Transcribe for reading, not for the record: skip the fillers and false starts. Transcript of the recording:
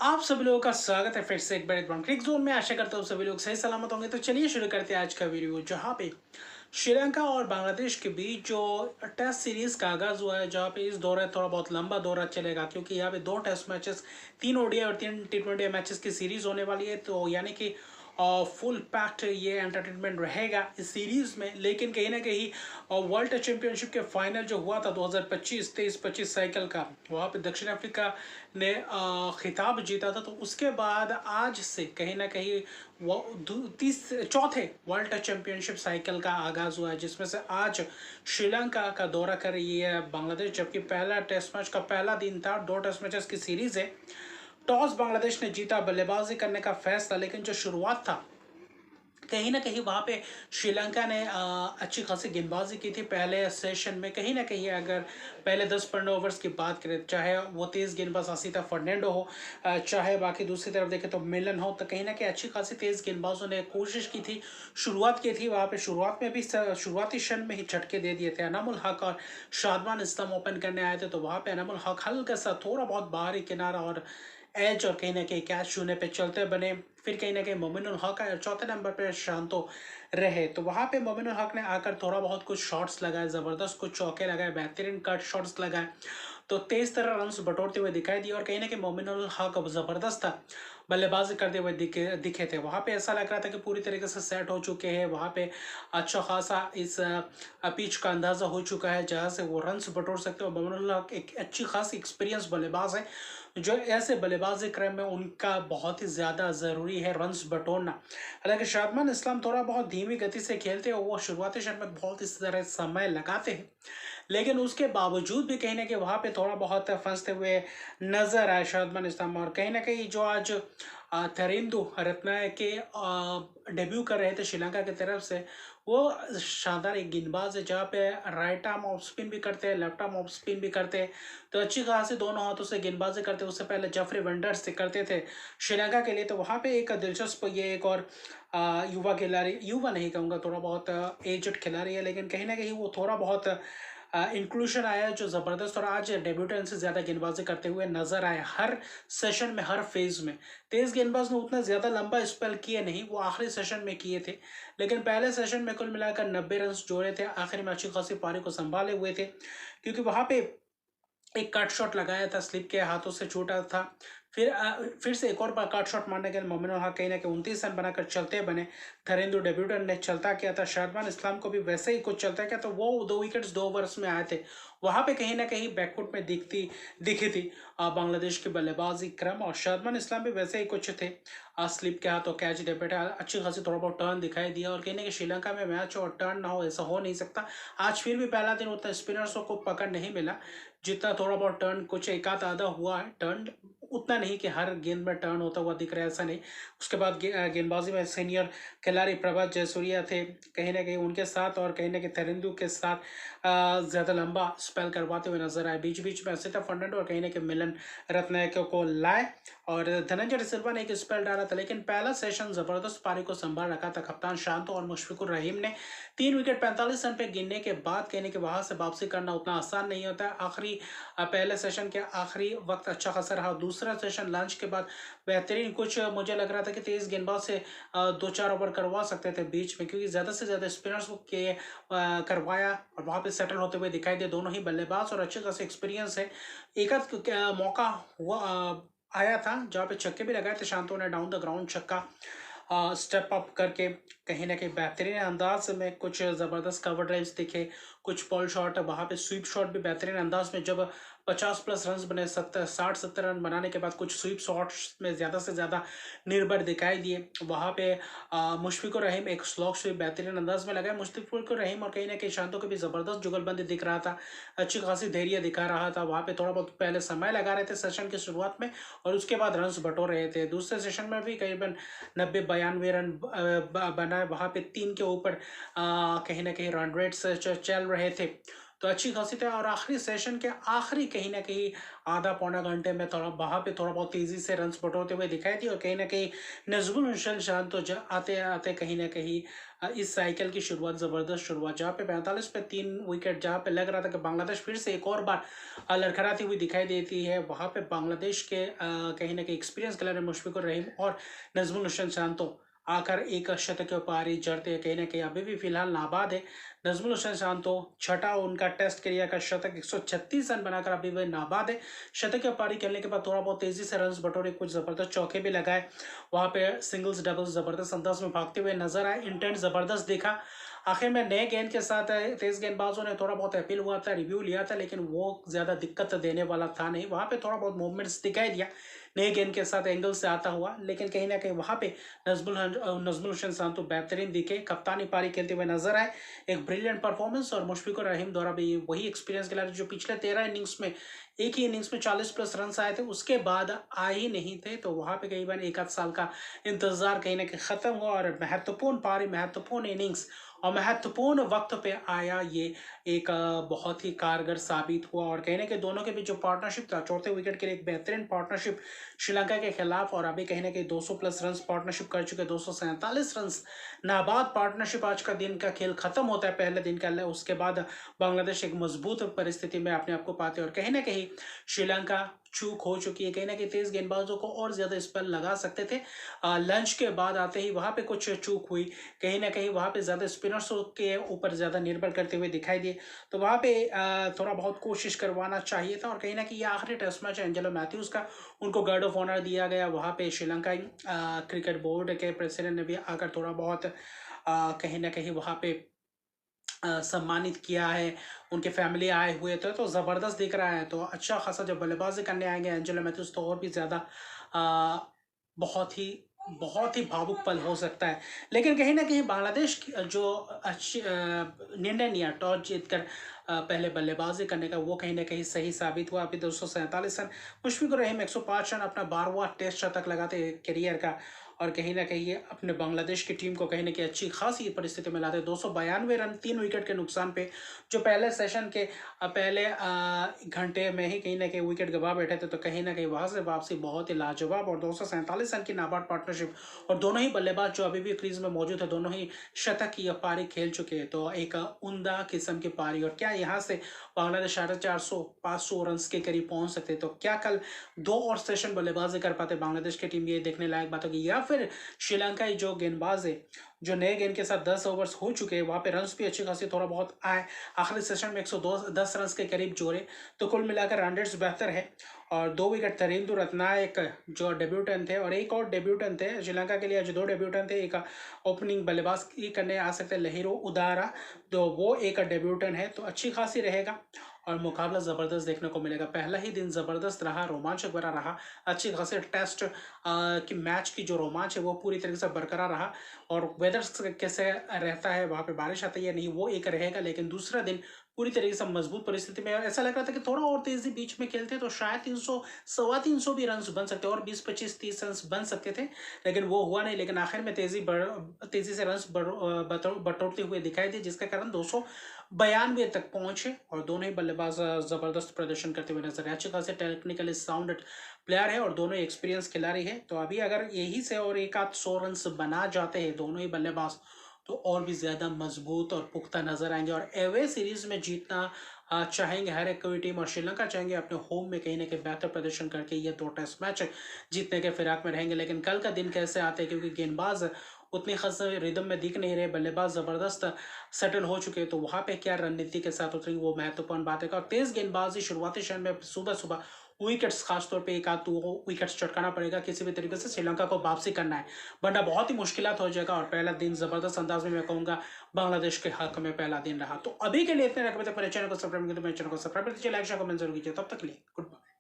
आप सभी लोगों का स्वागत है फिर से एक बार क्रिक जोन में। आशा करता हूँ सभी लोग सही सलामत होंगे। तो चलिए शुरू करते हैं आज का वीडियो, जहाँ पे श्रीलंका और बांग्लादेश के बीच जो टेस्ट सीरीज का आगाज हुआ है, जहाँ पे इस दौरे थोड़ा बहुत लंबा दौरा चलेगा, क्योंकि यहाँ पे 2 टेस्ट मैचेस, 3 ओडीआई और 3 T20 मैचेस की सीरीज होने वाली है। तो यानी कि फुल पैक्ड ये एंटरटेनमेंट रहेगा इस सीरीज में। लेकिन कहीं ना कहीं वर्ल्ड चैंपियनशिप के फाइनल जो हुआ था 2025 23-25 साइकिल का, वहाँ पे दक्षिण अफ्रीका ने खिताब जीता था। तो उसके बाद आज से कहीं ना कहीं वो चौथे वर्ल्ड चैंपियनशिप साइकिल का आगाज हुआ है, जिसमें से आज श्रीलंका का दौरा कर रही है बांग्लादेश, जबकि पहला टेस्ट मैच का पहला दिन था। 2 टेस्ट मैचेस की सीरीज है। टॉस बांग्लादेश ने जीता, बल्लेबाजी करने का फैसला, लेकिन जो शुरुआत था कहीं ना कहीं वहाँ पे श्रीलंका ने अच्छी खासी गेंदबाजी की थी पहले सेशन में। कहीं ना कहीं अगर पहले 10-15 ओवर्स की बात करें, चाहे वो तेज़ गेंदबाज आसिता फर्नांडो हो, चाहे बाकी दूसरी तरफ देखें तो मिलन हो, तो कहीं ना कहीं अच्छी खासी तेज़ गेंदबाजों ने कोशिश की थी, शुरुआत की थी। वहाँ पे शुरुआत में भी शुरुआती क्षण में ही झटके दे दिए थे। अनामुल हक और शादमान इस्लाम ओपन करने आए थे, तो वहाँ पे अनामुल हक हल्का सा थोड़ा बहुत बाहरी किनारा और एज और कहीं ना कहीं कैच छूने पे चलते बने। फिर कहीं ना कहीं मोमिनुल हक आए और चौथे नंबर पे शांतो रहे। तो वहाँ पे मोमिनुल हक ने आकर थोड़ा बहुत कुछ शॉट्स लगाए, ज़बरदस्त कुछ चौके लगाए, बेहतरीन कट शॉट्स लगाए, तो तेज तरह रन बटोरते हुए दिखाई दिए। और कहीं ना कहीं मोमिनुल हक अब ज़बरदस्त था, बल्लेबाजी करते हुए दिखे थे। वहाँ पे ऐसा लग रहा था कि पूरी तरीके से सेट हो चुके हैं। वहाँ पे अच्छा खासा इस पिच का अंदाज़ा हो चुका है, जहाँ से वो रन बटोर सकते हो। मोमिनुल हक एक अच्छी खासी एक्सपीरियंस बल्लेबाज है, जो ऐसे बल्लेबाजी क्रम में उनका बहुत ही ज़्यादा ज़रूरी है रन्स बटोरना। हालांकि शादमान इस्लाम थोड़ा बहुत धीमी गति से खेलते हैं, वो शुरुआती क्षण में बहुत इस तरह समय लगाते हैं, लेकिन उसके बावजूद भी कहीं ना कहीं वहाँ पे थोड़ा बहुत फंसते हुए नजर आए शादमान इस्लाम। और कहीं ना कहीं जो आज थरिंदु रत्नाय के डेब्यू कर रहे थे श्रीलंका की तरफ से, वो शानदार एक गेंदबाज है, जहाँ पे राइट आर्म ऑफ स्पिन भी करते हैं, लेफ्ट आर्म ऑफ स्पिन भी करते हैं। तो अच्छी खासी दोनों हाथों से गेंदबाजी करते हैं। उससे पहले जेफरी वेंडर्स से करते थे श्रीलंका के लिए। तो वहाँ पे एक दिलचस्प ये एक और युवा खिलाड़ी, युवा नहीं कहूँगा, थोड़ा बहुत एजड खिलाड़ी है, लेकिन कहीं ना कहीं वो थोड़ा बहुत इंक्लूशन आया जो ज़बरदस्त। और आज डेब्यूटेंट से ज़्यादा गेंदबाजी करते हुए नजर आए हर सेशन में, हर फेज में। तेज गेंदबाज ने उतना ज़्यादा लंबा स्पेल किए नहीं, वो आखिरी सेशन में किए थे, लेकिन पहले सेशन में कुल मिलाकर 90 रन जोड़े थे। आखिर में अच्छी खासी पारी को संभाले हुए थे, क्योंकि वहाँ पे एक कट शॉट लगाया था, स्लिप के हाथों से छूटा था। फिर से एक और बार कट शॉट मारने के लिए मोमिनुल हक कहीं ना कहीं 29 रन बनाकर चलते बने। थरेंदु डेब्यूटेंट ने चलता किया था, शादमान इस्लाम को भी वैसे ही कुछ चलता किया, तो वो 2 विकेट्स 2 ओवर्स में आए थे। वहां पे कहीं ना कहीं बैकफुट में दिखी थी बांग्लादेश की बल्लेबाजी क्रम। और शादमान इस्लाम भी वैसे ही कुछ थे, स्लिप के हाथों कैच दे बैठे, अच्छी खासी थोड़ा बहुत टर्न दिखाई दिया। और कहीं ना कहीं श्रीलंका में मैच और टर्न ना हो, ऐसा हो नहीं सकता। आज फिर भी पहला दिन उतना स्पिनर्सों को पकड़ नहीं मिला, जितना थोड़ा बहुत टर्न कुछ एक आधा हुआ है। टर्न उतना नहीं कि हर गेंद में टर्न होता हुआ दिख रहा है, ऐसा नहीं। उसके बाद गेंदबाजी में सीनियर खिलाड़ी प्रभात जयसूर्या थे कहीं ना कहीं उनके साथ, और कहीं ना कहीं थरिंदू के साथ ज़्यादा लंबा स्पेल करवाते हुए नजर आए। बीच बीच में असिता फर्नांडो और कहीं ना कहीं मिलन रत्नायक को लाए, और धनंजय सिल्वा ने एक स्पेल डाला था। लेकिन पहला सेशन जबरदस्त पारी को संभाल रखा था कप्तान शांतो और मुशफिकुर रहीम ने। 3 विकेट 45 रन पे गिनने के बाद कहने के वहां से वापसी करना उतना आसान नहीं होता। आखिरी पहले सेशन के आखिरी वक्त अच्छा खासा रहा। दूसरा सेशन लंच के बाद बेहतरीन, कुछ मुझे लग रहा था कि तेज गेंदबाज से 2-4 ओवर करवा सकते थे बीच में, क्योंकि ज़्यादा से ज़्यादा स्पिनर्स को के करवाया और वहाँ पे सेटल होते हुए दिखाई दे। दोनों ही बल्लेबाज और अच्छे खासे एक्सपीरियंस है। एक आध मौका हुआ आया था जहाँ पे छक्के भी लगाए थे शांतो ने, डाउन द ग्राउंड छक्का स्टेप अप करके कहीं ना कहीं बेहतरीन अंदाज में कुछ ज़बरदस्त कवर ड्राइव्स दिखे, कुछ पॉल शॉट, वहाँ पे स्वीप शॉट भी बेहतरीन अंदाज में। जब 50+ रन बने, 60-70 रन बनाने के बाद कुछ स्वीप शॉट्स में ज़्यादा से ज़्यादा निर्भर दिखाई दिए। वहाँ पे मुशफिकुर रहीम एक स्लॉग स्वीप बेहतरीन अंदाज में लगाए। मुशफिकुर रहीम और कहीं ना कहीं शांतों के भी ज़बरदस्त जुगलबंदी दिख रहा था, अच्छी खासी धैर्य दिखा रहा था। वहाँ पे थोड़ा बहुत पहले समय लगा रहे थे सेशन की शुरुआत में, और उसके बाद रन बटोर रहे थे। दूसरे सेशन में भी करीबन 90-92 रन बनाए। वहाँ पे 3 के ऊपर कहीं ना कहीं रन रेट से चल रहे थे। तो तो अच्छी खासी थी। और आखिरी सेशन के आखिरी कहीं ना कहीं आधा पौना घंटे में थोड़ा वहाँ पे थोड़ा बहुत तेज़ी से रन बटोरते हुए दिखाई दी, और कहीं ना कहीं नजमुल हसन शांत तो आते आते कहीं ना कहीं इस साइकिल की शुरुआत, ज़बरदस्त शुरुआत, जहाँ पे 45 पे 3 विकेट, जहाँ पे लग रहा था कि बांग्लादेश फिर से एक और बार लड़खड़ाती हुई दिखाई देती है, वहाँ पे बांग्लादेश के कहीं ना कहीं एक्सपीरियंस खिलाड़ी मुशफिकुर रहीम और नजमुल हसन शांतो आकर एक शतक के पारी जड़ते हैं। कहीं ना कहीं अभी भी फिलहाल नाबाद है नजमुल हसन शांतो, छठा उनका टेस्ट करियर का शतक, 136 रन बनाकर अभी भी नाबाद है। शतक के पारी खेलने के बाद थोड़ा बहुत तेजी से रन बटोरे, कुछ जबरदस्त चौके भी लगाए, वहां पे सिंगल्स डबल्स जबरदस्त अंदाज में भागते हुए नजर आए, इंटेंट जबरदस्त देखा। आखिर में नए गेंद के साथ तेज गेंदबाजों ने थोड़ा बहुत अपील हुआ था, रिव्यू लिया था, लेकिन वो ज्यादा दिक्कत देने वाला था नहीं, वहां पे थोड़ा बहुत मूवमेंट्स दिखाई दिया नए गेंद के साथ एंगल से आता हुआ, लेकिन कहीं ना कहीं वहां पे नजमुल हसन शांतो बेहतरीन दिखे, कप्तानी पारी खेलते हुए नजर आए, एक ब्रिलियंट परफॉर्मेंस। और मुशफिकुर रहीम द्वारा भी वही एक्सपीरियंस खिलाड़ी जो पिछले 13 इनिंग्स में एक ही इनिंग्स में 40+ रन आए थे, उसके बाद आए ही नहीं थे, तो वहां पे कई बार एक आध साल का इंतजार कहीं ना कहीं खत्म हुआ, और महत्वपूर्ण पारी, महत्वपूर्ण इनिंग्स और महत्वपूर्ण वक्त पे आया, ये एक बहुत ही कारगर साबित हुआ। और कहीं ना कहीं दोनों के बीच जो पार्टनरशिप था, चौथे विकेट के लिए एक बेहतरीन पार्टनरशिप श्रीलंका के खिलाफ, और अभी कहीं ना कहीं 200+ रन पार्टनरशिप कर चुके, 247 रन नाबाद पार्टनरशिप। आज का दिन का खेल खत्म होता है, पहले दिन का, उसके बाद बांग्लादेश एक मजबूत परिस्थिति में अपने आप को पाते, और कहीं ना कहीं श्रीलंका चूक हो चुकी है। कहीं ना कहीं तेज गेंदबाजों को और ज्यादा स्पेल लगा सकते थे, लंच के बाद आते ही वहां पे कुछ चूक हुई, कहीं ना कहीं वहां पे ज्यादा स्पिनर्स के ऊपर ज्यादा निर्भर करते हुए दिखाई दिए, तो वहां पे थोड़ा बहुत कोशिश करवाना चाहिए था। और कहीं ना कहीं ये आखिरी टेस्ट मैच है एंजेलो मैथ्यूज का, उनको गार्ड ऑफ ऑनर दिया गया, वहां पे श्रीलंका क्रिकेट बोर्ड के प्रेसिडेंट ने भी आकर थोड़ा बहुत कहीं ना कहीं वहां पे सम्मानित किया है, उनके फैमिली आए हुए थे, तो ज़बरदस्त दिख रहा है। तो अच्छा खासा जब बल्लेबाजी करने आएंगे एंजेलो मैथ्यूज, तो और भी ज़्यादा बहुत ही बहुत ही भावुक पल हो सकता है। लेकिन कहीं ना कहीं बांग्लादेश की जो अच्छी निर्णय लिया टॉस जीतकर पहले बल्लेबाजी करने का, वो कहीं ना कहीं सही साबित हुआ। अभी 247 रन, मुशफिकुर रहीम 105 रन, अपना 12वां टेस्ट शतक लगाते करियर का, और कहीं ना कहीं ये अपने बांग्लादेश की टीम को कहीं ना कहीं अच्छी खासी परिस्थिति में लाते। 292 रन 3 विकेट के नुकसान पे, जो पहले सेशन के पहले घंटे में ही कहीं ना कहीं विकेट गवा बैठे थे, तो कहीं ना कहीं वहां से वापसी बहुत ही लाजवाब, और 247 रन की नाबाद पार्टनरशिप, और दोनों ही बल्लेबाज जो अभी भी क्रीज में मौजूद है, दोनों ही शतक की पारी खेल चुके हैं, तो एक उम्दा किस्म की पारी। और क्या यहाँ से बांग्लादेश 450-500 रन के करीब पहुंच सकते, तो क्या कल 2 और सेशन बल्लेबाजी कर पाते बांग्लादेश की टीम, ये देखने लायक बात होगी। या फिर श्रीलंका जो गेंदबाज है, जो नए गेंद के साथ 10 ओवर्स हो चुके हैं, वहां पे रन्स भी अच्छी खासी थोड़ा बहुत आए, आखिरी सेशन में 110 रन के करीब जोड़े, तो कुल मिलाकर रन रेट्स बेहतर है। और 2 विकेट तरींदु रत्नायक जो डेब्यूटेंट थे, और एक और डेब्यूटेंट थे श्रीलंका के लिए, जो 2 डेब्यूटेंट थे, एक ओपनिंग बल्लेबाज करने आ सकते लहिरो उदारा, तो वो एक डेब्यूटेंट है, तो अच्छी खासी रहेगा, और मुकाबला ज़बरदस्त देखने को मिलेगा। पहला ही दिन ज़बरदस्त रहा, रोमांचक भरा रहा, अच्छी खासी टेस्ट की मैच की जो रोमांच है वो पूरी तरीके से बरकरार रहा। और वेदर कैसे रहता है, वहाँ पे बारिश आती है या नहीं, वो एक रहेगा, लेकिन दूसरा दिन पूरी तरीके से मजबूत परिस्थिति में, और ऐसा लग रहा था कि थोड़ा और तेजी बीच में खेलते तो शायद 300 सवा 300 भी रन बन सकते, और 20-25-30 रन बन सकते थे, लेकिन वो हुआ नहीं। लेकिन आखिर में तेजी से रन बटोरते हुए दिखाई दिए, जिसके कारण 292 तक पहुंचे, और दोनों ही बल्लेबाज जबरदस्त प्रदर्शन करते हुए नजर आए। अच्छे खासे टेक्निकली साउंड प्लेयर है, और दोनों एक्सपीरियंस खिलाड़ी है, तो अभी अगर यही से और एक आध 100 रन बना जाते हैं दोनों ही बल्लेबाज, तो और भी ज़्यादा मजबूत और पुख्ता नजर आएंगे, और एवे सीरीज में जीतना चाहेंगे हर एक कोई टीम, और श्रीलंका चाहेंगे अपने होम में कहीं ना कहीं बेहतर प्रदर्शन करके ये 2 टेस्ट मैच जीतने के फिराक में रहेंगे। लेकिन कल का दिन कैसे आते हैं, क्योंकि गेंदबाज उतनी खास रिदम में दिख नहीं रहे, बल्लेबाज जबरदस्त सेटल हो चुके हैं, तो वहां पे क्या रणनीति के साथ उतरेंगे वो महत्वपूर्ण बात है। और तेज गेंदबाजी शुरुआती क्षण में सुबह सुबह विकेट्स, खासतौर पे एक आध 2 विकेट्स चटकाना पड़ेगा, किसी भी तरीके से श्रीलंका को वापसी करना है, वरना बहुत ही मुश्किलात हो जाएगा। और पहला दिन जबरदस्त अंदाज में मैं कहूंगा बांग्लादेश के हक में पहला दिन रहा। तो अभी के लिए इतने रखते, मेरे चैनल को सब्सक्राइब कीजिए, मेरे चैनल को सब्सक्राइब कीजिए, लाइक शेयर कमेंट जरूर कीजिए। तब तक के लिए गुड बाय।